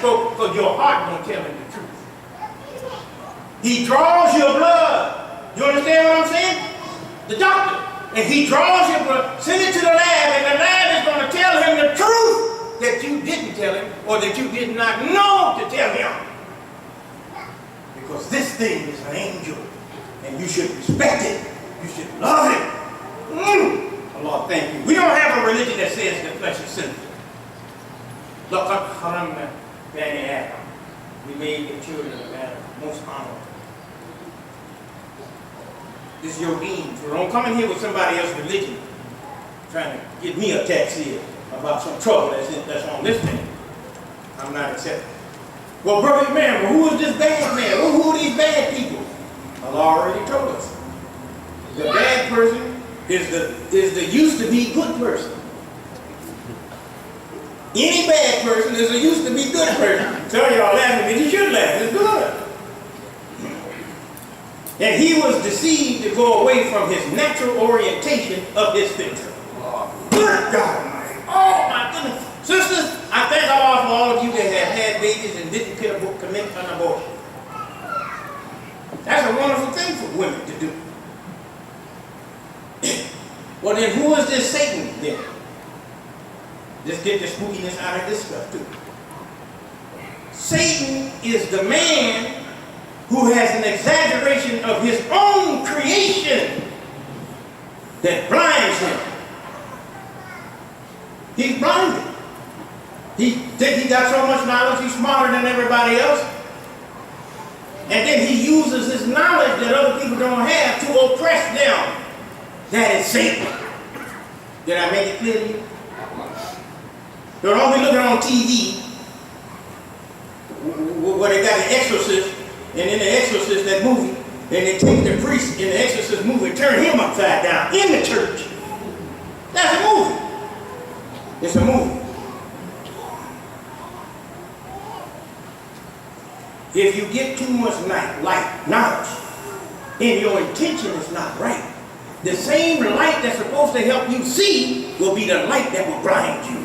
stethoscope because your heart won't tell him the truth. He draws your blood. You understand what I'm saying? The doctor. And he draws your blood, send it to the lab, and the lab is going to tell him the truth that you didn't tell him or that you did not know to tell him. Because this thing is an angel, and you should respect it. You should love it. Oh, Lord, thank you. We don't have a religion that says the flesh is sinful. لَقَدْ خَلَقْنَا بَنِي آدَمَ. We made the children of Adam most honorable. This is your being. So don't come in here with somebody else's religion trying to get me a tax here about some trouble that's on this thing. I'm not accepting. Well, brother man, who is this bad man? Who are these bad people? Allah already told us. The bad person is the used to be good person. Any bad person is a used to be good person. Some of y'all laughing, but you should laugh. It's good. And he was deceived to go away from his natural orientation of his figure. Good God Almighty. Oh my goodness. Sisters, I thank Allah for all of you that have had babies and didn't commit an abortion. That's a wonderful thing for women to do. Well then, who is this Satan then? Let's get the spookiness out of this stuff too. Satan is the man who has an exaggeration of his own creation that blinds him. He's blinded. He thinks he got so much knowledge, he's smarter than everybody else. And then he uses his knowledge that other people don't have to oppress them. That is Satan. Did I make it clear to you? Don't be looking on TV where they got the exorcist, and in the exorcist, that movie, and they take the priest in the exorcist movie and turn him upside down in the church. That's a movie. It's a movie. If you get too much knowledge and your intention is not right, the same light that's supposed to help you see will be the light that will blind you.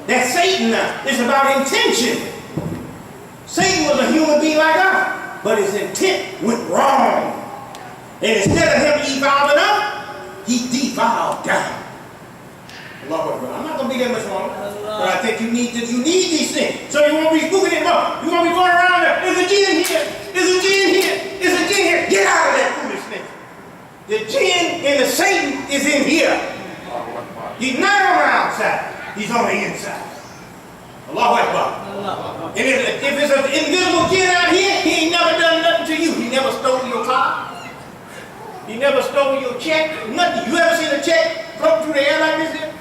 That's Satan now. It's about intention. Satan was a human being like us, but his intent went wrong. And instead of him evolving up, he devolved down. I'm not going to be that much longer, but I think you need these things. So you won't be spooking anymore. You won't be going around there. There's a jinn here. There's a jinn here. There's a jinn here. Get out of that foolishness. The jinn and the Satan is in here. He's not on the outside. He's on the inside. Allahu Akbar. And if it's an invisible jinn out here, he ain't never done nothing to you. He never stole your car. He never stole your check. Nothing. You ever seen a check float through the air like this here?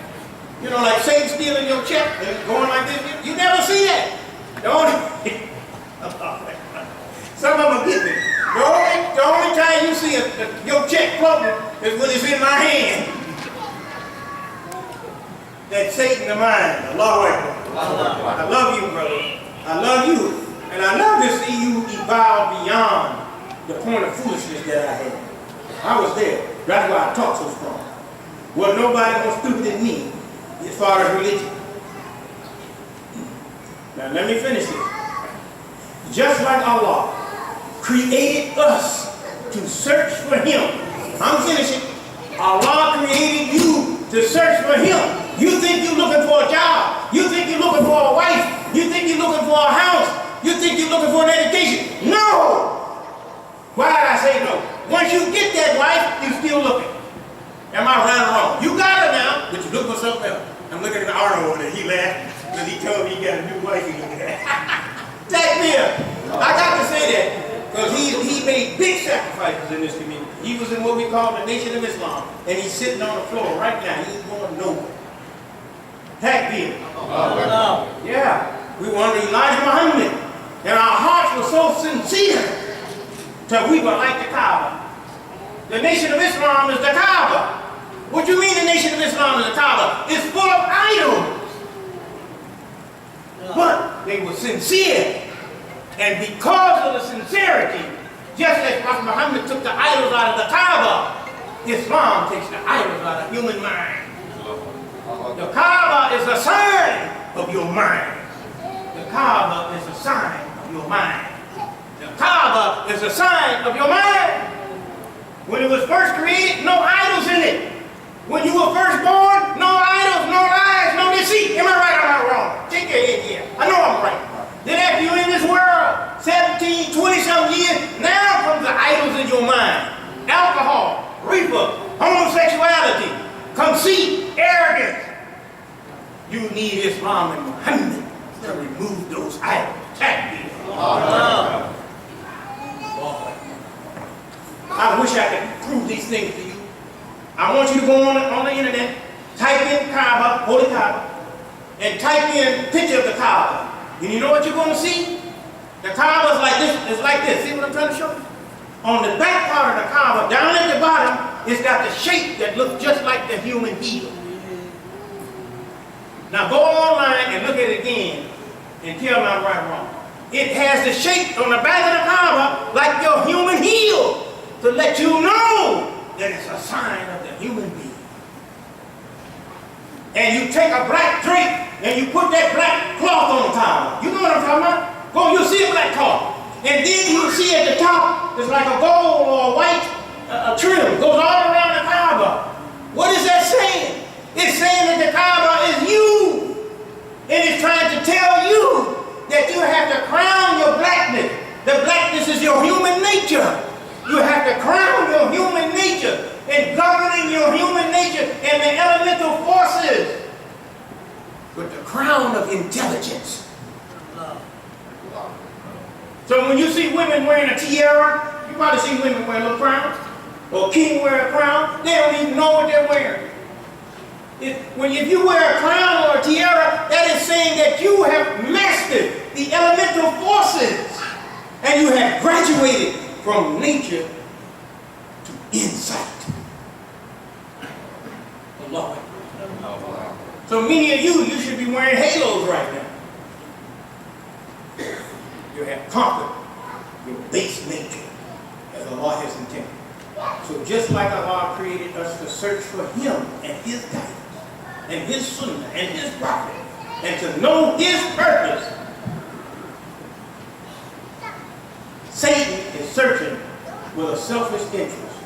You know, like Satan stealing your check and going like this. You never see that. Some of them get me. The only time you see your check floating is when it's in my hand. That's Satan of mine. Allahu Akbar. I love you, brother. I love you. And I love to see you evolve beyond the point of foolishness that I had. I was there. That's why I talk so strong. Well, nobody more stupid than me as far as religion. Now let me finish this. Just like Allah created us to search for Him. I'm finishing. Allah created you to search for Him. You think you're looking for a job. You think you're looking for a wife. You think you're looking for a house. You think you're looking for an education. No! Why did I say no? Once you get that wife, you're still looking. Am I right or wrong? You got her now, but you look for something else. I'm looking at the Arnold over there. He laughed because he told me he got a new wife. Take me up. I got to say that because he made big sacrifices in this community. He was in what we call the Nation of Islam, and he's sitting on the floor right now. He ain't going nowhere. Takbir. Yeah. We wanted Elijah Muhammad, and our hearts were so sincere till we were like the Kaaba. The Nation of Islam is the Kaaba. What do you mean the Nation of Islam is the Kaaba? It's full of idols. But they were sincere. And because of the sincerity, just as Prophet Muhammad took the idols out of the Kaaba, Islam takes the idols out of human mind. The Kaaba is a sign of your mind. The Kaaba is a sign of your mind. The Kaaba is a sign of your mind. When it was first created, no idols in it. When you were first born, no idols, no lies, no deceit. Am I right or am I wrong? Take your head here. I know I'm right. Then after you're in this world, 17, 20-something years, now comes the idols in your mind. Alcohol, reefer, homosexuality, conceit, arrogance. You need Islam and Muhammad to remove those idols. I wish I could prove these things to you. I want you to go on the internet, type in Kaaba, Holy Kaaba, and type in picture of the Kaaba. And you know what you're going to see? The Kaaba is like this. It's like this. See what I'm trying to show you? On the back part of the Kaaba, down at the bottom, it's got the shape that looks just like the human heel. Now go online and look at it again and tell me I'm right or wrong. It has the shape on the back of the Kaaba like your human heel to let you know that it's a sign of the human being. And you take a black drape and you put that black cloth on the Kaaba. You know what I'm talking about? Go, you'll see a black cloth. And then you'll see at the top, it's like a gold or a white trim. Goes all around the Kaaba. What is that saying? It's saying that the Kaaba is you. And it's trying to tell you that you have to crown your blackness. The blackness is your human nature. You have to crown your human nature and governing your human nature and the elemental forces with the crown of intelligence. So when you see women wearing a tiara, you probably see women wearing little crowns, or a king wear a crown, they don't even know what they're wearing. If you wear a crown or a tiara, that is saying that you have mastered the elemental forces and you have graduated from nature to insight. Allah. So many of you should be wearing halos right now. You have conquered your base nature as Allah has intended. So just like Allah created us to search for Him and His guidance and His sunnah and His prophet and to know His purpose, Satan is searching with a selfish interest.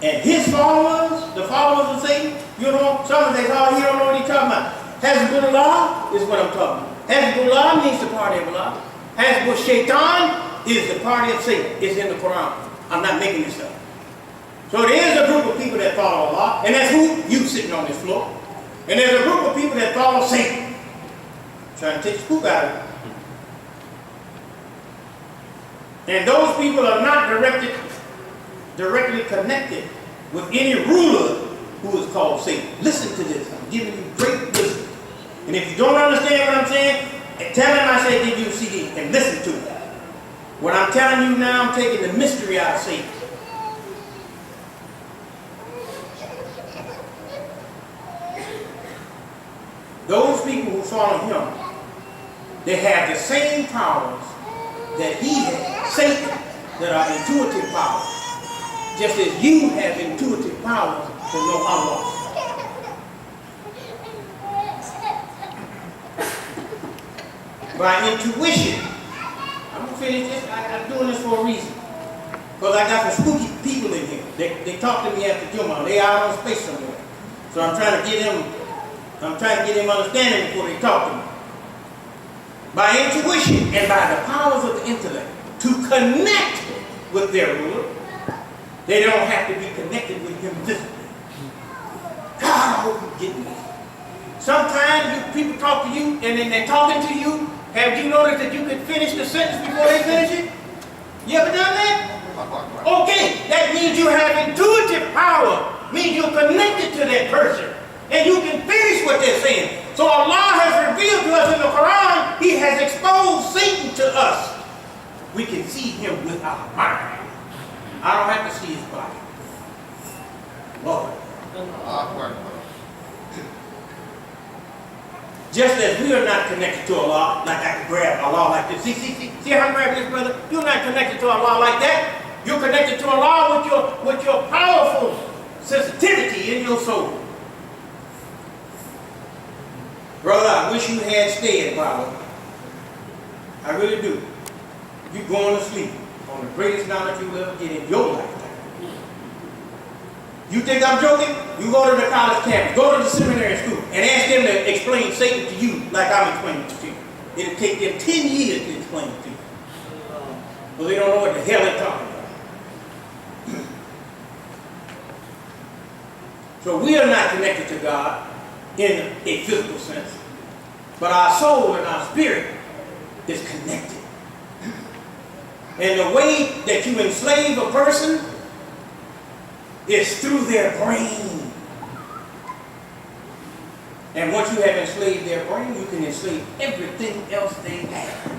And his followers, the followers of Satan, you know, some of them say, oh, he don't know what he's talking about. Hezbollah is what I'm talking about. Hezbollah means the party of Allah. Hezbollah Shaitan is the party of Satan. It's in the Quran. I'm not making this up. So there is a group of people that follow Allah, and that's who? You sitting on this floor. And there's a group of people that follow Satan. Trying to take the spook out of it. And those people are not directly connected with any ruler who is called Satan. Listen to this. I'm giving you great wisdom. And if you don't understand what I'm saying, tell him I said give you a CD and listen to it. What I'm telling you now, I'm taking the mystery out of Satan. Those people who follow him, they have the same powers that he has, Satan, that are intuitive powers. Just as you have intuitive powers to know Allah. By intuition, I'm going to finish this. I'm doing this for a reason. Because I got some spooky people in here. They talk to me after Juma'ah. They out on space somewhere. So I'm trying to get them understanding before they talk to me. By intuition and by the powers of the intellect, to connect with their ruler, they don't have to be connected with him physically. God, I hope you're getting this. Sometimes people talk to you, and then they're talking to you. Have you noticed that you can finish the sentence before they finish it? You ever done that? Okay, that means you have intuitive power. Means you're connected to that person. And you can finish what they're saying. So Allah has revealed to us in the Quran, He has exposed Satan to us. We can see him with our mind. I don't have to see his body. Lord. Just as we are not connected to Allah, like I can grab Allah like this. See how I'm grabbing this, brother? You're not connected to Allah like that. You're connected to Allah with your powerful sensitivity in your soul. Brother, I wish you had stayed, Father. I really do. You're going to sleep on the greatest knowledge you will ever get in your lifetime. You think I'm joking? You go to the college campus, go to the seminary school, and ask them to explain Satan to you like I'm explaining it to you. It'll take them 10 years to explain it to you. But they don't know what the hell they're talking about. So we are not connected to God in a physical sense, but our soul and our spirit is connected. And the way that you enslave a person is through their brain. And once you have enslaved their brain, you can enslave everything else they have.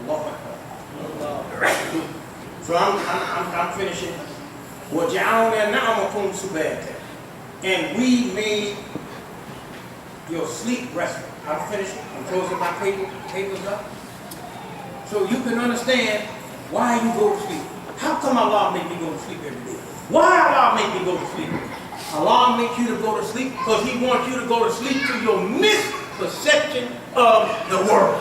Lord. So I'm finishing. And we made your sleep restful. I'm finishing. I'm closing my papers up. So you can understand why you go to sleep. How come Allah make me go to sleep every day? Why Allah make me go to sleep? Allah makes you to go to sleep because He wants you to go to sleep to your misperception of the world.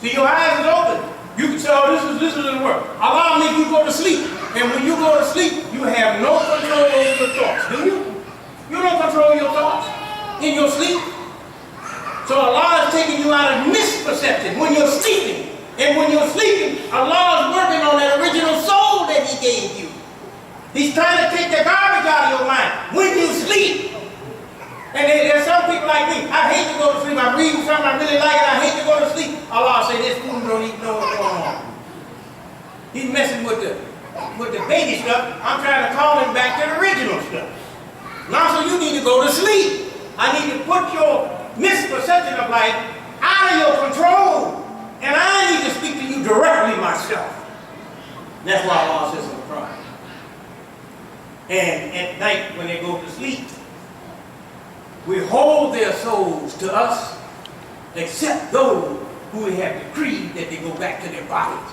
See, your eyes is open. You can say, oh, this isn't work. Allah makes you go to sleep. And when you go to sleep, you have no control over your thoughts, do you? You don't control your thoughts in your sleep. So Allah is taking you out of misperception when you're sleeping. And when you're sleeping, Allah is working on that original soul that He gave you. He's trying to take the garbage out of your mind when you sleep. And there's some people like me. I hate to go to sleep. I'm reading something I really like and I hate to go to sleep. Allah say, this fool don't even know what's going on. He's messing with the baby stuff. I'm trying to call him back to the original stuff. Now, so you need to go to sleep. I need to put your misperception of life out of your control. And I need to speak to you directly myself. That's why Allah says in the Quran. And at night when they go to sleep, we hold their souls to us, except those who we have decreed that they go back to their bodies.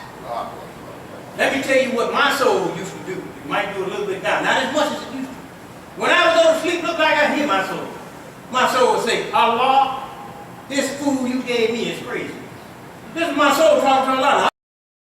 Let me tell you what my soul used to do. It might do a little bit now, not as much as it used to. When I would go to sleep, looked like I hear my soul. My soul would say, Allah, this food you gave me is crazy. This is my soul talking to Allah.